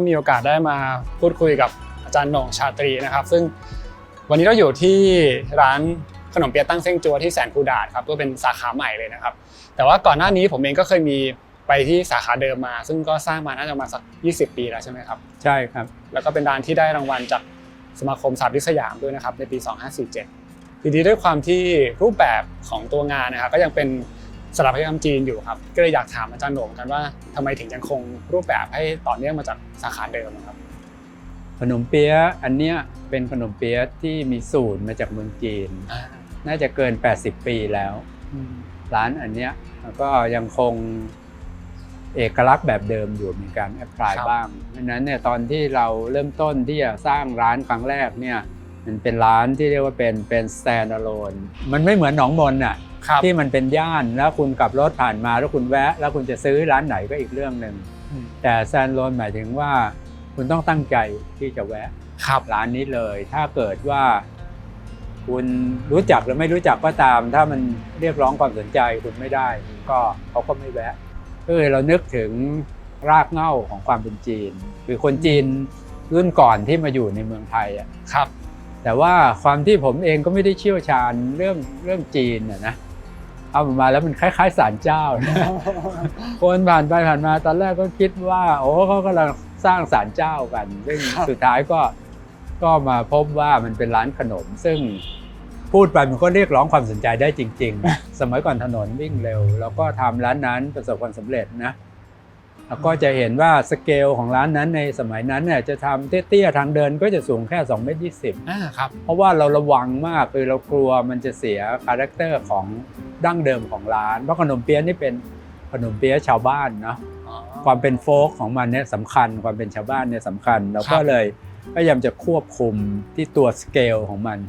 มีโอกาสได้มาพูดคุยกับอาจารย์โหน่งชาตรีนะครับซึ่งวันนี้เราอยู่ที่ร้านขนมเปี๊ยะตั้งเส้งจัวที่แสนคูดาษครับก็เป็นสาขาใหม่เลยนะครับแต่ว่าก่อนหน้านี้ผมเองก็เคยมีไปที่สาขาเดิมมาซึ่งก็สร้างมาน่าจะมาสัก20 ปีแล้วใช่ไหมครับใช่ครับแล้วก็เป็นร้านที่ได้รางวัลจากสมาคมสถาปนิกสยามด้วยนะครับในปี2547ทีนี้ด้วยความที่รูปแบบของตัวงานนะครับก็ยังเป็นสถาปัตยกรรมจีนอยู่ครับก็เลยอยากถามอาจารย์โหน่งกันว่าทำไมถึงยังคงรูปแบบให้ต่อเนื่องมาจากสาขาเดิมครับขนมเปี๊ยะอันเนี้ยเป็นขนมเปี๊ยะที่มีสูตรมาจากเมืองจีนน่าจะเกิน80 ปีแล้วร้านอันเนี้ยก็ยังคงเอกลักษณ์แบบเดิมอยู่มีการแอพพลายบ้างเพราะฉะนั้นเนี่ยตอนที่เราเริ่มต้นที่จะสร้างร้านครั้งแรกเนี่ยมันเป็นร้านที่เรียกว่าเป็น stand alone มันไม่เหมือนหนองมนอ่ะที่มันเป็นย่านแล้วคุณขับรถผ่านมาแล้วคุณแวะแล้วคุณจะซื้อร้านไหนก็อีกเรื่องนึงแต่ stand alone หมายถึงว่าคุณต้องตั้งใจที่จะแวะร้านนี้เลยถ้าเกิดว่าคุณรู้จักหรือไม่รู้จักก็ตามถ้ามันเรียกร้องความสนใจคุณไม่ได้ก็เขาก็ไม่แวะเรานึกถึงรากเหง้าของความเป็นจีนคือคนจีนรุ่นก่อนที่มาอยู่ในเมืองไทยอ่ะครับแต่ว่าความที่ผมเองก็ไม่ได้เชี่ยวชาญเรื่องจีนนะเอามาแล้วมันคล้ายๆศาลเจ้านะคนผ่านไปผ่านมาตอนแรกก็คิดว่าโอ้เขากำลังสร้างศาลเจ้ากันซึ่งสุดท้ายก็มาพบว่ามันเป็นร้านขนมซึ่งพูดไปมันก็เรียกร้องความสนใจได้จริงๆสมัยก่อนถนนวิ่งเร็วแล้วก็ทำร้านนั้นประสบความสำเร็จนะแล้วก็จะเห็นว่าสเกลของร้านนั้นในสมัยนั้นเนี่ยจะทำเตี้ยๆทางเดินก็จะสูงแค่2.20 เมตรครับเพราะว่าเราระวังมากคือเรากลัวมันจะเสียคาแรคเตอร์ของดั้งเดิมของร้านเพราะขนมเปี๊ยะนี่เป็นขนมเปี๊ยะชาวบ้านเนาะความเป็นโฟล์คของมันเนี่ยสำคัญความเป็นชาวบ้านเนี่ยสำคัญเราก็เลยพยายามจะควบคุมที่ตัวสเกลของมัน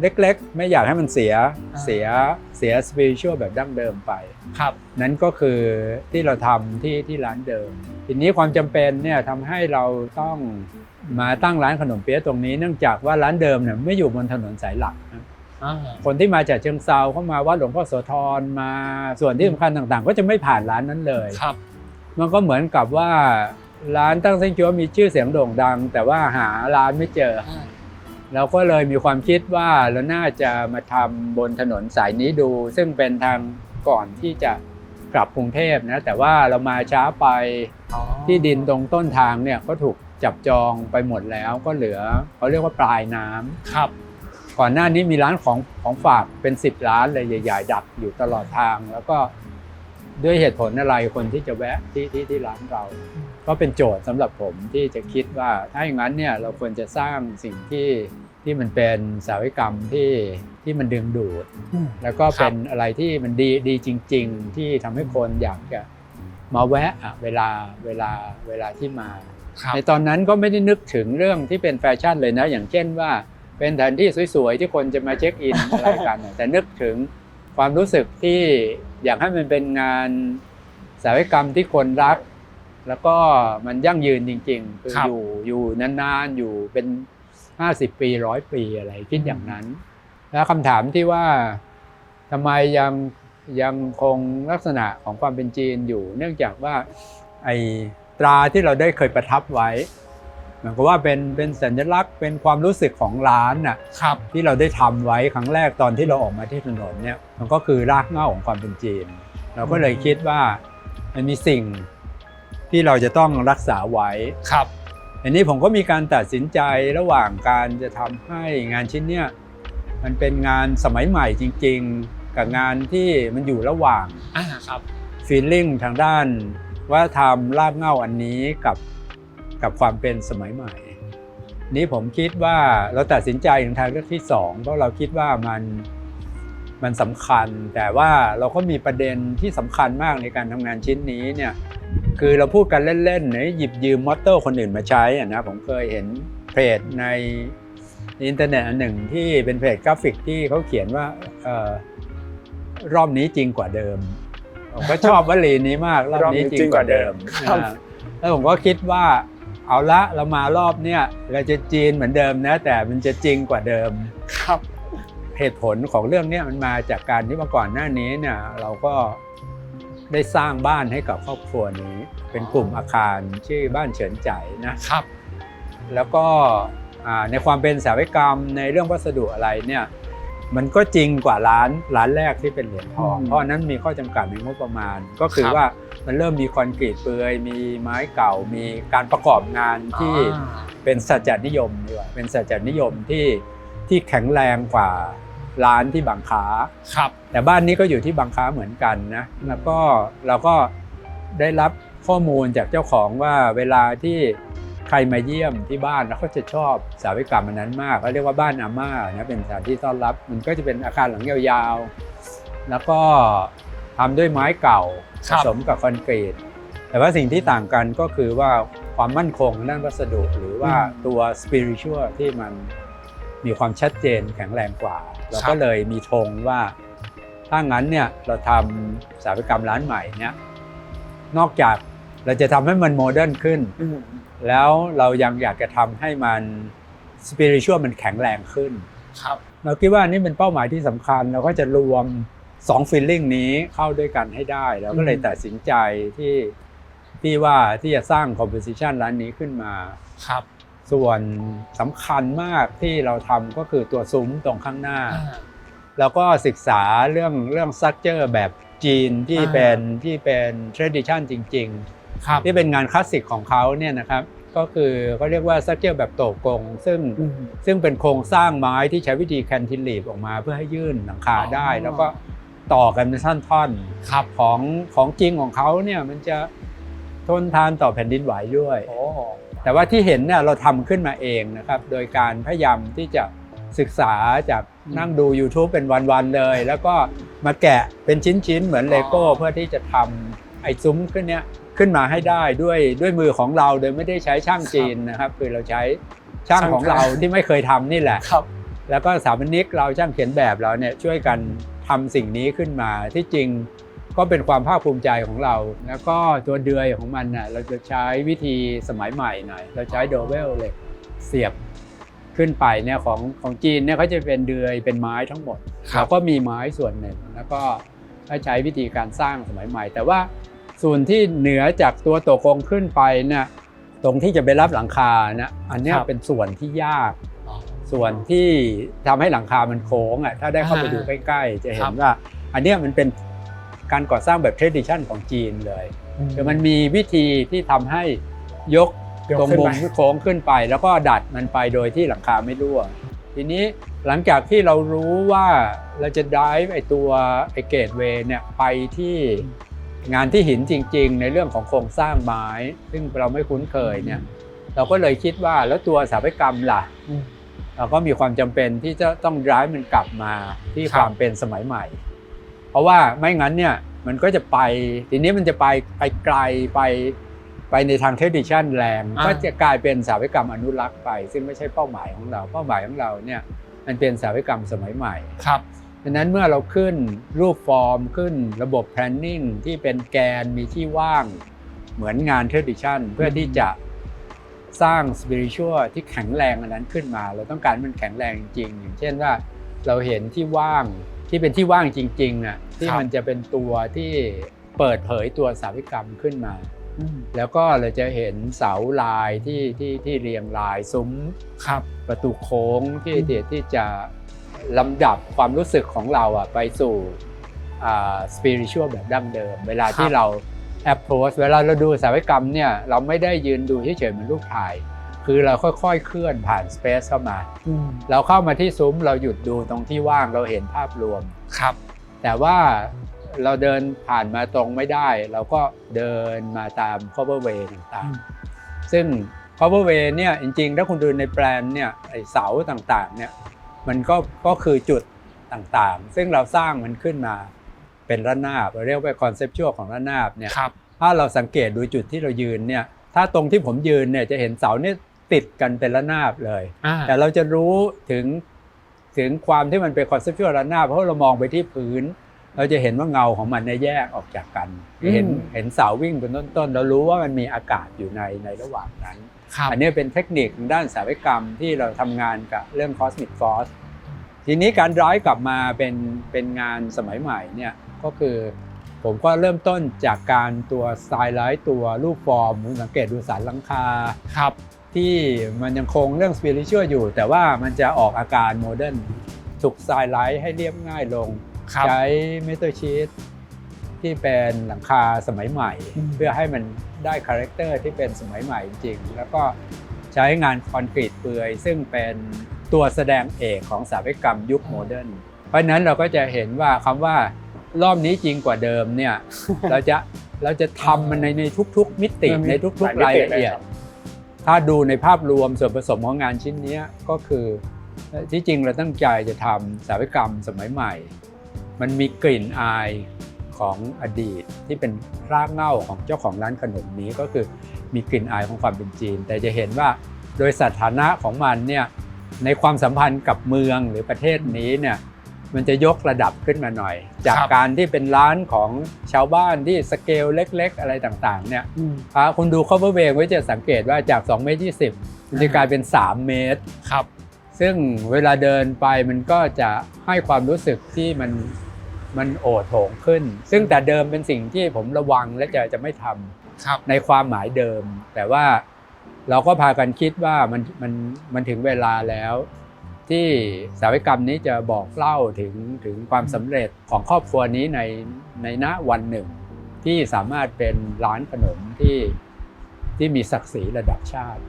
เล็กๆไม่อยากให้มันเสียสปิริชวลแบบดั้งเดิมไปครับนั่นก็คือที่เราทำที่ร้านเดิมทีนี้ความจำเป็นเนี่ยทำให้เราต้องมาตั้งร้านขนมเปี๊ยะตรงนี้เนื่องจากว่าร้านเดิมเนี่ยไม่อยู่บนถนนสายหลักคนที่มาจากเชียงเซาเข้ามาวัดหลวงพ่อโสธรมาส่วนที่สำคัญต่างๆก็จะไม่ผ่านร้านนั้นเลยครับมันก็เหมือนกับว่าร้านตั้งเส้งจั๊วมีชื่อเสียงโด่งดังแต่ว่าหาร้านไม่เจอเราก็เลยมีความคิดว่าเราน่าจะมาทำบนถนนสายนี้ดูซึ่งเป็นทางก่อนที่จะกลับกรุงเทพนะแต่ว่าเรามาช้าไปที่ดินตรงต้นทางเนี่ยก็ถูกจับจองไปหมดแล้วก็เหลือเขาเรียกว่าปลายน้ำครับก่อนหน้านี้มีร้านของฝากเป็น10 ร้านเลยใหญ่ๆดักอยู่ตลอดทางแล้วก็ด้วยเหตุผลอะไรคนที่จะแวะที่ร้านเราก็เป็นโจทย์สำหรับผมที่จะคิดว่าถ้าอย่างนั้นเนี่ยเราควรจะสร้างสิ่งที่มันเป็นสาวิกรรมที่มันดึงดูดแล้วก็เป็นอะไรที่มันดีจริงๆที่ทำให้คนอยากจะมาแวะเวลาที่มาในตอนนั้นก็ไม่ได้นึกถึงเรื่องที่เป็นแฟชั่นเลยนะอย่างเช่นว่าเป็นสถานที่สวยๆที่คนจะมาเช็คอินอะไรกันแต่นึกถึงความรู้สึกที่อยากให้มันเป็นงานสาวิกรรมที่คนรักแล้วก็มันยั่งยืนจริงๆคืออยู่นานๆอยู่เป็น50 ปี100 ปีอะไรคิดอย่างนั้นแล้วคำถามที่ว่าทำไมยังคงลักษณะของความเป็นจีนอยู่เนื่องจากว่าไอ้ตราที่เราได้เคยประทับไว้เหมือนกับว่าเป็นสัญลักษณ์เป็นความรู้สึกของร้านน่ะที่เราได้ทำไว้ครั้งแรกตอนที่เราออกมาที่ถนนเนี่ยมันก็คือรากเหง้าของความเป็นจีนเราก็เลยคิดว่ามันมีสิ่งที่เราจะต้องรักษาไว้อันนี้ผมก็มีการตัดสินใจระหว่างการจะทำให้งานชิ้นเนี้ยมันเป็นงานสมัยใหม่จริงๆกับงานที่มันอยู่ระหว่างฟีลลิ่งทางด้านวัฒนธรรมรากเหง้าอันนี้กับความเป็นสมัยใหม่นี้ผมคิดว่าเราตัดสินใจถึงทางเลือกที่2เพราะเราคิดว่ามันสำคัญแต่ว่าเราก็มีประเด็นที่สำคัญมากในการทำงานชิ้นนี้เนี่ยคือเราพูดกันเล่นๆหยิบยืมมอตโต้คนอื่นมาใช้นะผมเคยเห็นเพจในอินเทอร์เน็ตอันหนึ่งที่เป็นเพจกราฟิกที่เขาเขียนว่ารอบนี้จริงกว่าเดิมผมก็ชอบวลีนี้มากรอบนี้จริงกว่าเดิมแล้วผมก็คิดว่าเอาละเรามารอบเนี้ยเราจะจีนเหมือนเดิมนะแต่มันจะจริงกว่าเดิมเหตุผลของเรื่องนี้มันมาจากการที่เมื่อก่อนหน้านี้เนี่ยเราก็ได้สร้างบ้านให้กับครอบครัวนี้ เป็นกลุ่มอาคารชื่อบ้านเฉินใจนะครับ แล้วก็ในความเป็นสถาปัตยกรรมในเรื่องวัสดุอะไรเนี่ยมันก็จริงกว่าร้านแรกที่เป็นเหรียญทองเพราะนั้นมีข้อจำกัดในงบประมาณก็คือว่ามันเริ่มมีคอนกรีตเปลือยมีไม้เก่ามีการประกอบงานที่เป็นสัจจนิยมดีกว่าเป็นสัจจนิยมที่แข็งแรงกว่าร้านที่บางค้าครับแต่บ้านนี้ก็อยู่ที่บางค้าเหมือนกันนะแล้วก็เราก็ได้รับข้อมูลจากเจ้าของว่าเวลาที่ใครมาเยี่ยมที่บ้านแล้วเขาจะชอบสถาปัตยกรรมอันนั้นมากเขาเรียกว่าบ้านอาม่านะเป็นสถานที่ต้อนรับมันก็จะเป็นอาคารหลังยาวๆแล้วก็ทำด้วยไม้เก่าผสมกับคอนกรีตแต่ว่าสิ่งที่ต่างกันก็คือว่าความมั่นคงด้านวัสดุหรือว่าตัวสปิริตชัวที่มันมีความชัดเจนแข็งแรงกว่าเราก็เลยมีธงว่าถ้างั้นเนี่ยเราทำสถาปัตยกรรมร้านใหม่เนี่ยนอกจากเราจะทำให้มันโมเดิร์นขึ้นแล้วเรายังอยากจะทำให้มันสปิริตชัวมันแข็งแรงขึ้นครับเราคิดว่านี่เป็นเป้าหมายที่สำคัญเราก็จะรวม2ฟีลลิ่งนี้เข้าด้วยกันให้ได้เราก็เลยตัดสินใจที่ว่าที่จะสร้างคอมโพสิชันร้านนี้ขึ้นมาครับส่วนสำคัญมากที่เราทำก็คือตัวซุ้มตรงข้างหน้าแล้วก็ศึกษาเรื่องสตรัคเจอร์แบบจีนที่เป็น tradition จริงๆที่เป็นงานคลาสสิกของเขาเนี่ยนะครับก็คือเขาเรียกว่าสตรัคเจอร์แบบโตกงซึ่งเป็นโครงสร้างไม้ที่ใช้วิธีแคนทิลีฟออกมาเพื่อให้ยื่นหลังคาได้แล้วก็ต่อกันเป็นท่อนๆของจริงของเขาเนี่ยมันจะทนทานต่อแผ่นดินไหวด้วยแต่ว่าที่เห็นเนี่ยเราทำขึ้นมาเองนะครับโดยการพยายามที่จะศึกษาจากนั่งดู YouTube เป็นวันๆเลยแล้วก็มาแกะเป็นชิ้นๆเหมือนเลโก้เพื่อที่จะทำไอ้ซุ้มขึ้นมาให้ได้ด้วยมือของเราโดยไม่ได้ใช้ช่างจีนนะครับคือเราใช้ช่างของเราที่ไม่เคยทำนี่แหละแล้วก็สถาปนิกเราช่างเขียนแบบเราเนี่ยช่วยกันทำสิ่งนี้ขึ้นมาที่จริงก็เป็นความภาคภูมิใจของเราแล้วก็ตัวเดือยของมันน่ะเราจะใช้วิธีสมัยใหม่หน่อยเราใช้โดเวลเหล็กเสียบขึ้นไปเนี่ยของจีนเนี่ยเขาจะเป็นเดือยเป็นไม้ทั้งหมดเราก็มีไม้ส่วนหนึ่งแล้วก็ใช้วิธีการสร้างสมัยใหม่แต่ว่าส่วนที่เหนือจากตัวโตกงขึ้นไปเนี่ยตรงที่จะไปรับหลังคานะอันนี้เป็นส่วนที่ยากส่วนที่ทำให้หลังคามันโค้งถ้าได้เข้าไปดูใกล้ๆจะเห็นว่าอันนี้มันเป็นการก่อสร้างแบบ tradition ของจีนเลยแต่มันมีวิธีที่ทำให้ยกตรงมุมโค้งขึ้นไปแล้วก็ดัดมันไปโดยที่หลังคาไม่รั่วทีนี้หลังจากที่เรารู้ว่าเราจะได้ไอ้ตัวไอ้เกตเวย์เนี่ยไปที่งานที่หินจริงๆในเรื่องของโครงสร้างไม้ซึ่งเราไม่คุ้นเคยเนี่ยเราก็เลยคิดว่าแล้วตัวสถาปัตยกรรมล่ะเราก็มีความจำเป็นที่จะต้องย้ายมันกลับมาที่ความเป็นสมัยใหม่เพราะว่าไม่งั้นเนี่ยมันก็จะไปทีนี้มันจะไปไกลไปในทาง tradition แรงก็จะกลายเป็นสถาปัตยกรรมอนุรักษ์ไปซึ่งไม่ใช่เป้าหมายของเราเป้าหมายของเราเนี่ยมันเป็นสถาปัตยกรรมสมัยใหม่ดังนั้นเมื่อเราขึ้นรูปฟอร์มขึ้นระบบ planning ที่เป็นแกนมีที่ว่างเหมือนงาน tradition เพื่อที่จะสร้าง spiritual ที่แข็งแรงอันนั้นขึ้นมาเราต้องการมันแข็งแรงจริงๆอย่างเช่นว่าเราเห็นที่ว่างที่เป็นที่ว่างจริงๆน่ะที่มันจะเป็นตัวที่เปิดเผยตัวสถาปัตยกรรมขึ้นมาแล้วก็เราจะเห็นเสาลายที่เรียงรายซุ้มประตูโค้งที่จะลำดับความรู้สึกของเราไปสู่spiritual แบบดั้งเดิมเวลาที่เรา approach เวลาเราดูสถาปัตยกรรมเนี่ยเราไม่ได้ยืนดูเฉยๆเหมือนรูปถ่ายคือเราค่อยๆเคลื่อนผ่าน space เข้ามาเราเข้ามาที่ซุ้มเราหยุดดูตรงที่ว่างเราเห็นภาพรวมแต่ว่าเราเดินผ่านมาตรงไม่ได้เราก็เดินมาตาม cover way ต่างๆซึ่ง cover way เนี่ยจริงๆถ้าคุณดูในแปลนเนี่ยไอ้เสาต่างๆเนี่ยมันก็คือจุดต่างๆซึ่งเราสร้างมันขึ้นมาเป็นระนาบเราเรียกว่า conceptual ของระนาบเนี่ยถ้าเราสังเกตดูจุดที่เรายืนเนี่ยถ้าตรงที่ผมยืนเนี่ยจะเห็นเสาเนี่ยติดกันเป็นระนาบเลยแต่เราจะรู้ถึงความที่มันเป็น conceptual ระนาบเพราะเรามองไปที่พื้นเราจะเห็นว่าเงาของมันแยกออกจากกันเห็นเสาวิ่งเป็นต้นๆเรารู้ว่ามันมีอากาศอยู่ในระหว่างนั้นอันนี้เป็นเทคนิคด้านสถาปัตยกรรมที่เราทำงานกับเรื่อง cosmic force ทีนี้การย้ายกลับมาเป็นงานสมัยใหม่เนี่ยก็คือ ผมก็เริ่มต้นจากการตัวสไตล์ไลท์ตัวรูปฟอร์มผมสังเกตดูสันหลังคา ครับ ที่มันยังคงเรื่องสปิริตชัวอยู่แต่ว่ามันจะออกอาการโมเดิร์นถูกสไตล์ไลท์ให้เรียบง่ายลง ครับ ใช้เมทัลชีทที่เป็นหลังคาสมัยใหม่ เพื่อให้มันได้คาแรคเตอร์ที่เป็นสมัยใหม่จริงๆแล้วก็ใช้งานคอนกรีตเปลือยซึ่งเป็นตัวแสดงเอกของสถาปัตยกรรมยุคโมเดิร์นเพราะฉะนั้นเราก็จะเห็นว่าคำว่ารอบนี้จริงกว่าเดิมเนี่ย เราจะทำมันในทุกๆมิติในทุกๆรายละเอียดถ้าดูในภาพรวมส่วนผสมของงานชิ้นนี้ก็คือที่จริงเราตั้งใจจะทำสถาปัตยกรรมสมัยใหม่ มันมีกลิ่นอายของอดีตที่เป็นรากเหง้าของเจ้าของร้านขนมนี้ก็คือมีกลิ่นอายของความเป็นจีนแต่จะเห็นว่าโดยสถานะของมันเนี่ยในความสัมพันธ์กับเมืองหรือประเทศนี้เนี่ยมันจะยกระดับขึ้นมาหน่อยจากการที่เป็นร้านของชาวบ้านที่สเกลเล็กๆอะไรต่างๆเนี่ยคุณดู cover way ไว้จะสังเกตว่าจาก2.20 เมตรมันจะกลายเป็น3 เมตรครับซึ่งเวลาเดินไปมันก็จะให้ความรู้สึกที่มันโอดโถงขึ้นซึ่งแต่เดิมเป็นสิ่งที่ผมระวังและจะไม่ทำในความหมายเดิมแต่ว่าเราก็พากันคิดว่ามันถึงเวลาแล้วที่สถาปัตยกรรมนี้จะบอกเล่าถึงความสำเร็จของครอบครัวนี้ในณวันหนึ่งที่สามารถเป็นร้านขนมที่มีศักดิ์ศรีระดับชาติ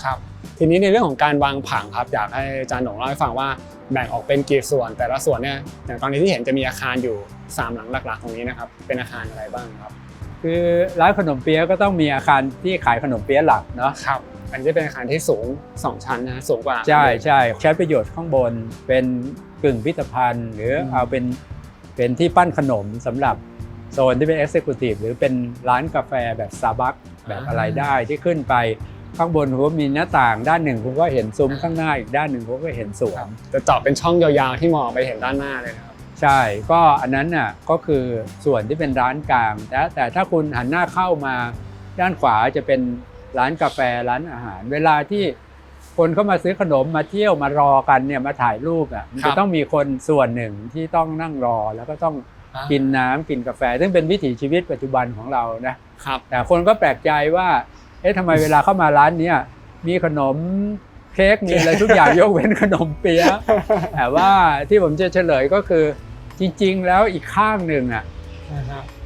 ครับทีนี้ในเรื่องของการวางผังครับอยากให้อาจารย์หนงเล่าให้ฟังว่าแบ่งออกเป็นกี่ส่วนแต่ละส่วนเนี่ยอย่างตอนนี้ที่เห็นจะมีอาคารอยู่3หลังหลักๆตรงนี้นะครับเป็นอาคารอะไรบ้างครับคือร้านขนมเปี๊ยะก็ต้องมีอาคารที่ขายขนมเปี๊ยะหลักเนาะครับอันนี้เป็นอาคารที่สูง2ชั้นนะสูงกว่าใช่ใช้ประโยชน์ข้างบนเป็นกึ่งพิพิธภัณฑ์หรือเอาเป็นที่ปั้นขนมสำหรับโซนที่เป็น Executive หรือเป็นร้านกาแฟแบบ Starbucks แบบอะไรได้ที่ขึ้นไปข้างบนผมก็มีหน้าต่างด้านหนึ่งผมก็เห็นซุ้มข้างหน้าอีกด้านหนึ่งผมก็เห็นสวนจะเจาะเป็นช่องยาวๆที่มองไปเห็นด้านหน้าเลยนะครับใช่ก็อันนั้นน่ะก็คือส่วนที่เป็นร้านกลางแต่ถ้าคุณหันหน้าเข้ามาด้านขวาจะเป็นร้านกาแฟร้านอาหารเวลาที่คนเข้ามาซื้อขนมมาเที่ยวมารอกันเนี่ยมาถ่ายรูปอ่ะมันจะต้องมีคนส่วนหนึ่งที่ต้องนั่งรอแล้วก็ต้องกินน้ำกินกาแฟซึ่งเป็นวิถีชีวิตปัจจุบันของเรานะครับแต่คนก็แปลกใจว่าทำไมเวลาเข้ามาร้านนี้มีขนมเค้กมีอะไรทุกอย่างยกเว้นขนมเปี๊ยะแต่ว่าที่ผมจะเฉลยก็คือจริงๆแล้วอีกข้างหนึ่งอ่ะ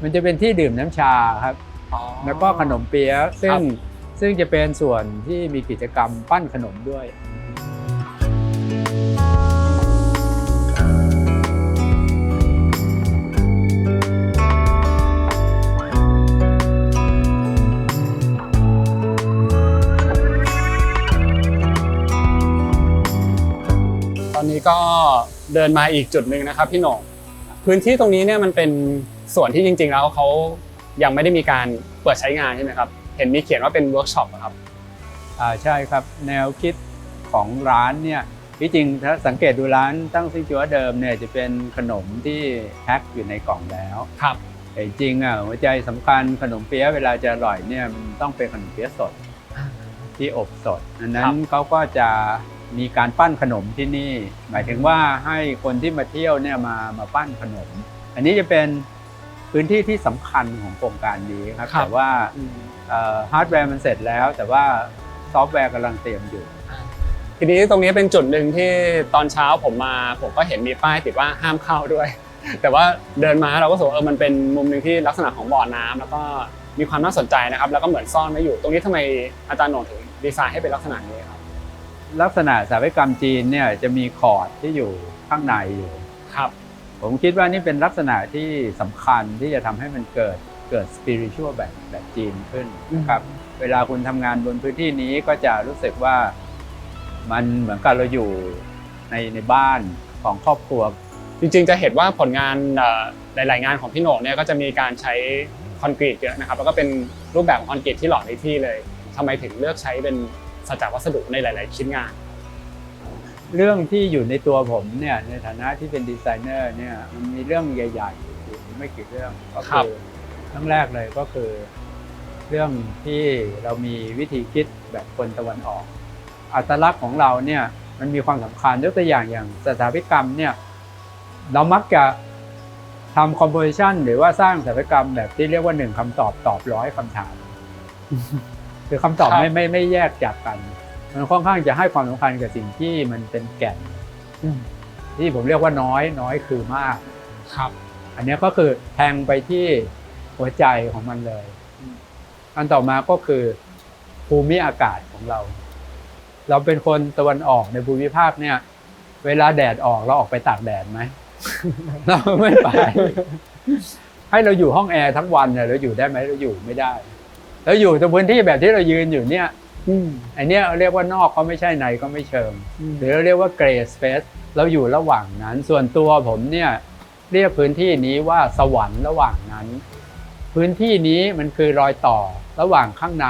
มันจะเป็นที่ดื่มน้ำชาครับแล้วก็ขนมเปี๊ยะซึ่งจะเป็นส่วนที่มีกิจกรรมปั้นขนมด้วยตอนนี้ก็เดินมาอีกจุดหนึ่งนะครับพี่หน่งพื้นที่ตรงนี้เนี่ยมันเป็นส่วนที่จริงๆแล้วเขายังไม่ได้มีการเปิดใช้งานใช่ไหมครับเห็นมีเขียนว่าเป็นเวิร์กช็อปครับใช่ครับแนวคิดของร้านเนี่ยที่จริงถ้าสังเกตดูร้านตั้งซิ่งจัวเดิมเนี่ยจะเป็นขนมที่แพ็คอยู่ในกล่องแล้วครับแต่จริงหัวใจสำคัญขนมเปี๊ยะเวลาจะอร่อยเนี่ยมันต้องเป็นขนมเปี๊ยะสดที่อบสดอันนั้นเขาก็จะมีการปั้นขนมที่นี่หมายถึงว่าให้คนที่มาเที่ยวเนี่ยมาปั้นขนมอันนี้จะเป็นพื้นที่ที่สำคัญของโครงการนี้ครับแต่ว่าฮาร์ดแวร์มันเสร็จแล้วแต่ว่าซอฟต์แวร์กำลังเตรียมอยู่ทีนี้ตรงนี้เป็นจุดหนึ่งที่ตอนเช้าผมก็เห็นมีป้ายติดว่าห้ามเข้าด้วยแต่ว่าเดินมาเราก็รู้สึกว่ามันเป็นมุมหนึ่งที่ลักษณะของบ่อน้ำแล้วก็มีความน่าสนใจนะครับแล้วก็เหมือนซ่อนไว้อยู่ตรงนี้ทำไมอาจารย์หน่งถึงดีไซน์ให้เป็นลักษณะนี้ครับลักษณะสถาปัตยกรรมจีนเนี่ยจะมีคอร์ดที่อยู่ข้างในอยู่ครับผมคิดว่านี่เป็นลักษณะที่สำคัญที่จะทำให้มันเกิดสปิริตชัวแบบจีนขึ้นนะครับเวลาคุณทำงานบนพื้นที่นี้ก็จะรู้สึกว่ามันเหมือนกับเราอยู่ในบ้านของครอบครัวจริงๆจะเห็นว่าผลงานหลายๆงานของพี่โหน่งเนี่ยก็จะมีการใช้คอนกรีตเยอะนะครับแล้วก็เป็นรูปแบบของคอนกรีตที่หล่อในที่เลยทำไมถึงเลือกใช้เป็นสัจจวัสดุในหลายๆชิ้นงานเรื่องที่อยู่ในตัวผมเนี่ยในฐานะที่เป็นดีไซเนอร์เนี่ยมันมีเรื่องใหญ่ๆอยู่ไม่กี่เรื่องก็คือเรื่องแรกเลยก็คือเรื่องที่เรามีวิธีคิดแบบคนตะวันออกอัตลักษณ์ของเราเนี่ยมันมีความสำคัญยกตัวอย่างสถาปัตยกรรมเนี่ยเรามักจะ ทำ composition หรือว่าสร้างสถาปัตยกรรมแบบที่เรียกว่า1คำตอบตอบ100คำถามคือคำตอบไม่แยกจากกันมันค่อนข้างจะให้ความสำคัญกับสิ่งที่มันเป็นแก่นที่ผมเรียกว่าน้อยคือมากครับอันนี้ก็คือแทงไปที่หัวใจของมันเลยอันต่อมาก็คือภูมิอากาศของเราเป็นคนตะวันออกในภูมิภาคเนี่ยเวลาแดดออกเราออกไปตากแดดไหม เราไม่ไป ให้เราอยู่ห้องแอร์ทั้งวันเนี่ยเราอยู่ได้ไหมเราอยู่ไม่ได้แล้วอยู่ตรงพื้นที่แบบที่เรายืนอยู่เนี่ยอันนี้เรียกว่านอกก็ไม่ใช่ในก็ไม่เชิงหรือเราเรียกว่า gray space เราอยู่ระหว่างนั้นส่วนตัวผมเนี่ยเรียกพื้นที่นี้ว่าสวรรค์ระหว่างนั้นพื้นที่นี้มันคือรอยต่อระหว่างข้างใน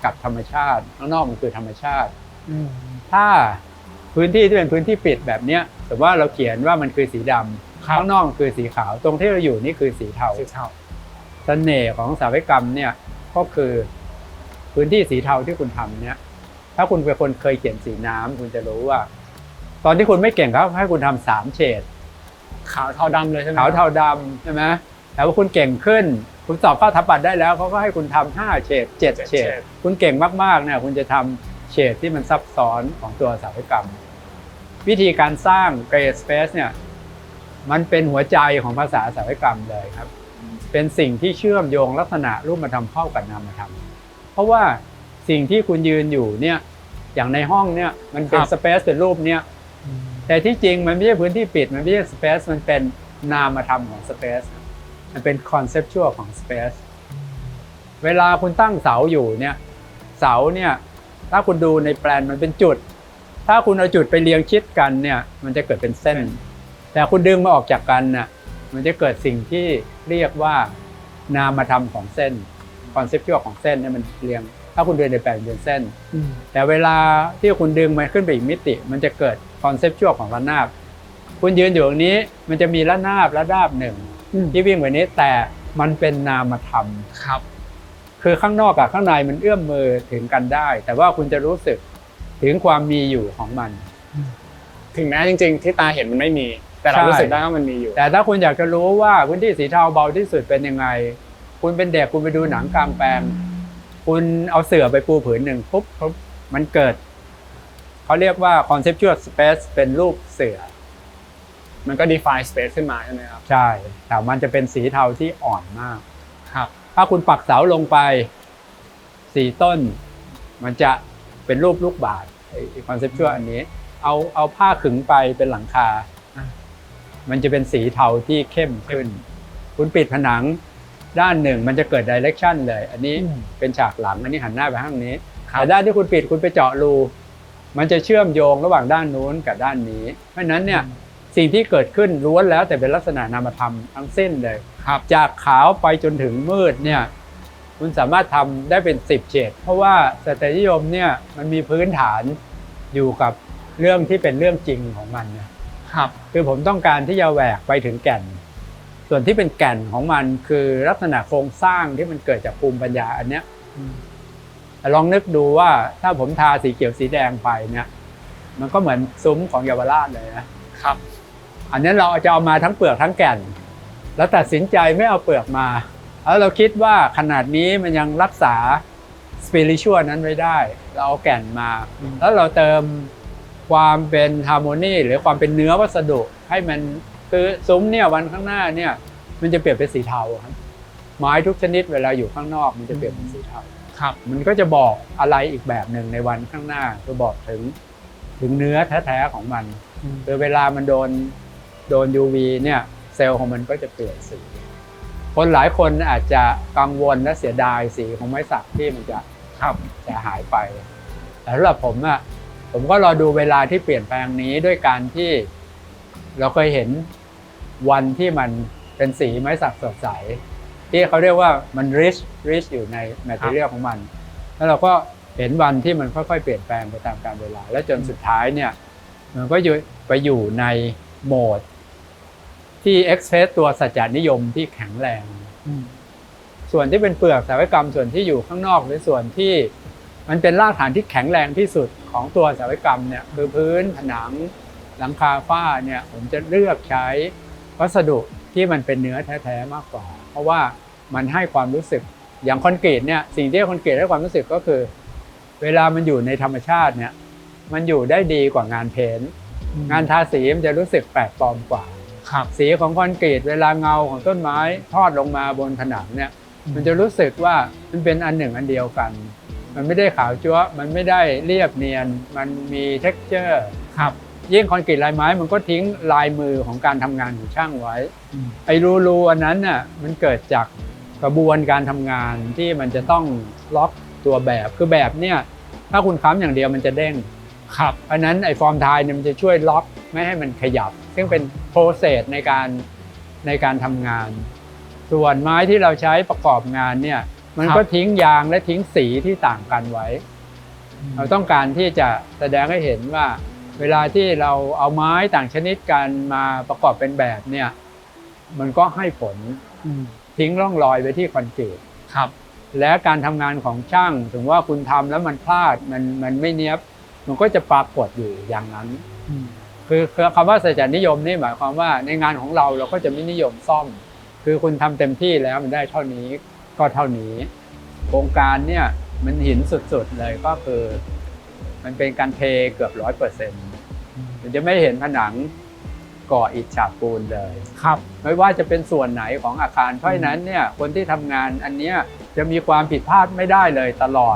กับธรรมชาติข้างนอกมันคือธรรมชาติถ้าพื้นที่ที่เป็นพื้นที่ปิดแบบเนี้ยแต่ว่าเราเขียนว่ามันคือสีดำข้างนอกคือสีขาวตรงที่เราอยู่นี่คือสีเทาเสน่ห์ของสถาปัตยกรรมเนี่ยก็คือพื้นที่สีเทาที่คุณทำเนี่ยถ้าคุณเป็นคนเคยเขียนสีน้ำคุณจะรู้ว่าตอนที่คุณไม่เก่งครับให้คุณทำ3เฉดขาวเทาดำเลยใช่ไหมขาวเทาดำใช่ไหมแต่ว่าคุณเก่งขึ้นคุณสอบเข้าสถาปัตย์ได้แล้วเขาก็ให้คุณทำ5เฉด7เฉดคุณเก่งมากๆเนี่ยคุณจะทำเฉดที่มันซับซ้อนของตัวสถาปัตยกรรมวิธีการสร้าง Gray Space เนี่ยมันเป็นหัวใจของภาษาสถาปัตยกรรมเลยครับเป็นสิ่งที่เชื่อมโยงลักษณะรูปธรรมเข้ากับนามธรรมเพราะว่าสิ่งที่คุณยืนอยู่เนี่ยอย่างในห้องเนี่ยมันเป็น Space เป็นรูปเนี่ยแต่ที่จริงมันไม่ใช่พื้นที่ปิดมันไม่ใช่ Space มันเป็นนามธรรมของ Space มันเป็น Conceptual ของ Space เวลาคุณตั้งเสาอยู่เนี่ยเสาเนี่ยถ้าคุณดูในแปลนมันเป็นจุดถ้าคุณเอาจุดไปเรียงชิดกันเนี่ยมันจะเกิดเป็นเส้นแต่คุณดึงมาออกจากกันน่ะมันจะเกิดสิ่งที่เรียกว่านามธรรมของเส้นคอนเซปชวลของเส้นเนี่ยมันเรียงถ้าคุณเดินในแปลนเป็นเส้นแต่เวลาที่คุณดึงมันขึ้นไปอีกมิติมันจะเกิดคอนเซปชวลของระนาบคุณยืนอยู่ตรงนี้มันจะมีระนาบหนึ่งที่วิ่งไปนี้แต่มันเป็นนามธรรมครับคือข้างนอกกับข้างในมันเอื้อมมือถึงกันได้แต่ว่าคุณจะรู้สึกถึงความมีอยู่ของมันถึงแม้จริงๆที่ตาเห็นมันไม่มีแต่เรารู้สึกได้ว่ามันมีอยู่แต่ถ้าคุณอยากจะรู้ว่าพื้นที่สีเทาเบาที่สุดเป็นยังไงคุณเป็นเด็กคุณไปดูหนังกลางแปลงคุณเอาเสื่อไปปูผืนหนึ่งปุ๊บมันเกิดเขาเรียกว่า conceptual space เป็นรูปเสื่อมันก็ define space ขึ้นมาใช่ไหมครับใช่แต่มันจะเป็นสีเทาที่อ่อนมากครับถ้าคุณปักเสาลงไป4ต้นมันจะเป็นรูปลูกบาศก์คอนเซปชวลอันนี้เอาผ้าขึงไปเป็นหลังคามันจะเป็นสีเทาที่เข้มขึ้นคุณปิดผนังด้านหนึ่งมันจะเกิด direction เลยอันนี้เป็นฉากหลังอันนี้หันหน้าไปข้างนี้แต่ด้านที่คุณปิดคุณไปเจาะรูมันจะเชื่อมโยงระหว่างด้านนู้นกับด้านนี้เพราะฉะนั้นเนี่ยสิ่งที่เกิดขึ้นล้วนแล้วแต่เป็นลักษณะนามธรรมทั้งสิ้นเลยจากขาวไปจนถึงมืดเนี่ยคุณสามารถทำได้เป็น10เฉดเพราะว่าสถาปัตยนิยมเนี่ยมันมีพื้นฐานอยู่กับเรื่องที่เป็นเรื่องจริงของมันนะครับคือผมต้องการที่จะแหวกไปถึงแก่นส่วนที่เป็นแก่นของมันคือลักษณะโครงสร้างที่มันเกิดจากภูมิปัญญาอันเนี้ยลองนึกดูว่าถ้าผมทาสีเขียวสีแดงไปเนี่ยมันก็เหมือนซุ้มของเยาวราชเลยนะครับอันนี้เราจะเอามาทั้งเปลือกทั้งแก่นแล้วตัดสินใจไม่เอาเปลือกมาแล้วเราคิดว่าขนาดนี้มันยังรักษาสปิริชวลนั้นไว้ได้เราเอาแก่นมาแล้วเราเติมความเป็นฮาร์โมนีหรือความเป็นเนื้อวัสดุให้มันคือซุ้มเนี่ยวันข้างหน้าเนี่ยมันจะเปลี่ยนเป็นสีเทาครับไม้ทุกชนิดเวลาอยู่ข้างนอกมันจะเปลี่ยนเป็นสีเทาครับมันก็จะบอกอะไรอีกแบบหนึ่งในวันข้างหน้าคือบอกถึงเนื้อแท้ๆของมันคือเวลามันโดน UV เนี่ยเซลล์ของมันก็จะเปลี่ยนสีคนหลายคนอาจจะกังวลและเสียดายสีของไม้สักที่มันจะหายไปแต่สำหรับผมก็รอดูเวลาที่เปลี่ยนแปลงนี้ด้วยการที่เราเคยเห็นวันที่มันเป็นสีไม้สักสดใสที่เขาเรียกว่ามัน rich อยู่ใน material ของมันแล้วเราก็เห็นวันที่มันค่อยๆเปลี่ยนแปลงไปตามกาลเวลาและจนสุดท้ายเนี่ยมันก็ไปอยู่ในโหมดที่เอ็กเพรสตัวสัจจนิยมที่แข็งแรงส่วนที่เป็นเปลือกสถาปัตยกรรมส่วนที่อยู่ข้างนอกหรือส่วนที่มันเป็นรากฐานที่แข็งแรงที่สุดของตัวสถาปัตยกรรมเนี่ยคือพื้นผนังหลังคาฝ้าเนี่ยผมจะเลือกใช้ วัสดุที่มันเป็นเนื้อแท้ๆมากกว่าเพราะว่ามันให้ความรู้สึกอย่างคอนกรีตเนี่ยสิ่งที่คอนกรีตให้ความรู้สึกก็คือเวลามันอยู่ในธรรมชาติเนี่ยมันอยู่ได้ดีกว่างานเพ้นท์งานทาสีมันจะรู้สึกแปลกปลอมกว่าสีของคอนกรีตเวลาเงาของต้นไม้ทอดลงมาบนผนังเนี่ยมันจะรู้สึกว่ามันเป็นอันหนึ่งอันเดียวกันมันไม่ได้ขาวจั๊วมันไม่ได้เรียบเนียนมันมี texture ครับยิ่งคอนกรีตลายไม้มันก็ทิ้งลายมือของการทำงานของช่างไว้ไอ้รูอันนั้นน่ะมันเกิดจากกระบวนการทำงานที่มันจะต้องล็อกตัวแบบคือแบบเนี่ยถ้าคุณค้ำอย่างเดียวมันจะเด้งครับเพราะนั้นไอ้ฟอร์มไทยเนี่ยมันจะช่วยล็อกไม่ให้มันขยับซึ่งเป็นโปรเซสในการทำงานส่วนไม้ที่เราใช้ประกอบงานเนี่ยมันก็ทิ้งยางและทิ้งสีที่ต่างกันไว้เราต้องการที่จะแสดงให้เห็นว่าเวลาที่เราเอาไม้ต่างชนิดกันมาประกอบเป็นแบบเนี่ยมันก็ให้ผลทิ้งร่องรอยไปที่คอนกรีตครับและการทำงานของช่างถึงว่าคุณทำแล้วมันพลาดมันไม่เนียบมันก็จะปรากฏอยู่อย่างนั้นคือคำว่าสัจจนิยมนี่หมายความว่าในงานของเราก็จะไม่นิยมซ่อมคือคุณทำเต็มที่แล้วมันได้เท่านี้ก็เท่านี้โครงการเนี่ยมันหินสุดๆเลยก็คือมันเป็นการเทเกือบ 100% มันจะไม่เห็นผนังก่ออิฐฉาบปูนเลยครับไม่ว่าจะเป็นส่วนไหนของอาคารเพราะฉะนั้นเนี่ยคนที่ทำงานอันเนี้ยจะมีความผิดพลาดไม่ได้เลยตลอ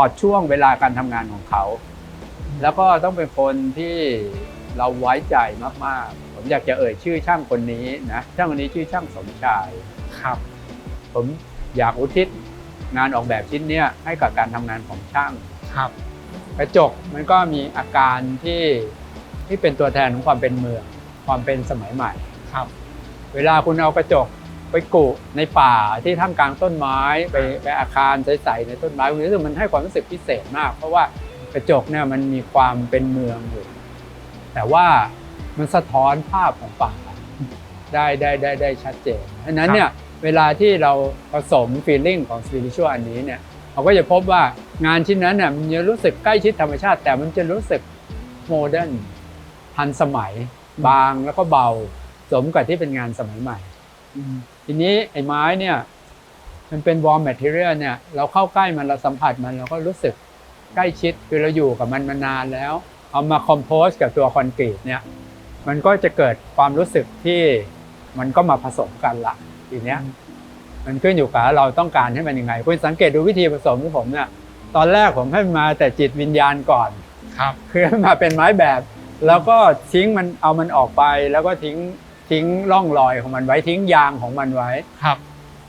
ดช่วงเวลาการทำงานของเขาแล้วก็ต้องเป็นคนที่เราไว้ใจมากๆผมอยากจะเอ่ยชื่อช่างคนนี้นะช่างคนนี้ชื่อช่างสมชายครับผมอยากอุทิศงานออกแบบชิ้นนี้ให้กับการทำงานของช่างครับกระจกมันก็มีอาการที่เป็นตัวแทนของความเป็นเมืองความเป็นสมัยใหม่ครับเวลาคุณเอากระจกไปกุในป่าที่ท่ามกลางต้นไม้ไปอาคารใสๆในต้นไม้คุณรู้สึกมันให้ความรู้สึกพิเศษมากเพราะว่ากระจกเนี่ยมันมีความเป็นเมืองอยู่แต่ว่ามันสะท้อนภาพของป่าได้ชัดเจนเพราะนั้นเนี่ยเวลาที่เราผสม feeling ของ spiritual อันนี้เนี่ยเราก็จะพบว่างานชิ้นนั้นเนี่ยมันจะรู้สึกใกล้ชิดธรรมชาติแต่มันจะรู้สึกโมเดิร์นทันสมัยบางแล้วก็เบาสมกับที่เป็นงานสมัยใหม่ทีนี้ไอ้ไม้เนี่ยมันเป็น warm material เนี่ยเราเข้าใกล้มันเราสัมผัสมันเราก็รู้สึกใกล้ชิดคือเราอยู่กับมันมานานแล้วเอามาคอมโพสกับตัวคอนกรีตเนี่ยมันก็จะเกิดความรู้สึกที่มันก็มาผสมกันละทีเนี้ยมันขึ้นอยู่กับเราต้องการให้มันยังไงคุณสังเกตดูวิธีผสมของผมเนี่ยตอนแรกผมให้มาแต่จิตวิญญาณก่อนครับคือให้มาเป็นไม้แบบแล้วก็ทิ้งมันเอามันออกไปแล้วก็ทิ้งร่องรอยของมันไว้ทิ้งยางของมันไว้ครับ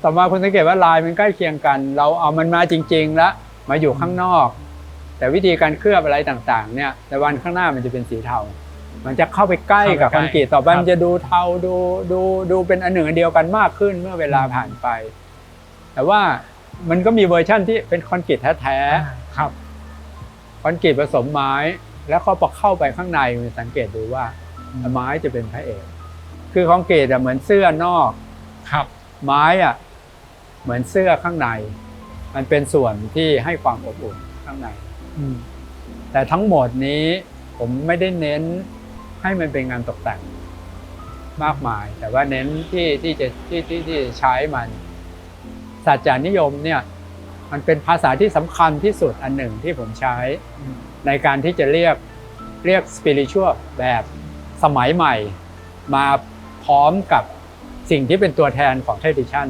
ต่อมาคุณสังเกตว่าลายมันใกล้เคียงกันเราเอามันมาจริงๆแล้วมาอยู่ข้างนอกแต่วิธีการเคลือบอะไรต่างๆเนี่ยในวันข้างหน้ามันจะเป็นสีเทามันจะเข้าไปใกล้กับคอนกรีตต่อไปมันจะดูเทาดูเป็นอันหนึ่งอันเดียวกันมากขึ้นเมื่อเวลาผ่านไปแต่ว่ามันก็มีเวอร์ชั่นที่เป็นคอนกรีตแท้ๆครับคอนกรีตผสมไม้แล้วพอเข้าไปข้างในมันสังเกตดูว่าไม้จะเป็นพระเอกคือคอนกรีตเหมือนเสื้อนอกครับไม้เหมือนเสื้อข้างในมันเป็นส่วนที่ให้ความอบอุ่นข้างในแต่ทั้งหมดนี้ผมไม่ได้เน้นให้มันเป็นงานตกแต่งมากมายแต่ว่าเน้นที่จะใช้มันสัจจานิยมเนี่ยมันเป็นภาษาที่สำคัญที่สุดอันหนึ่งที่ผมใช้ในการที่จะเรียก spiritual แบบสมัยใหม่มาพร้อมกับสิ่งที่เป็นตัวแทนของ tradition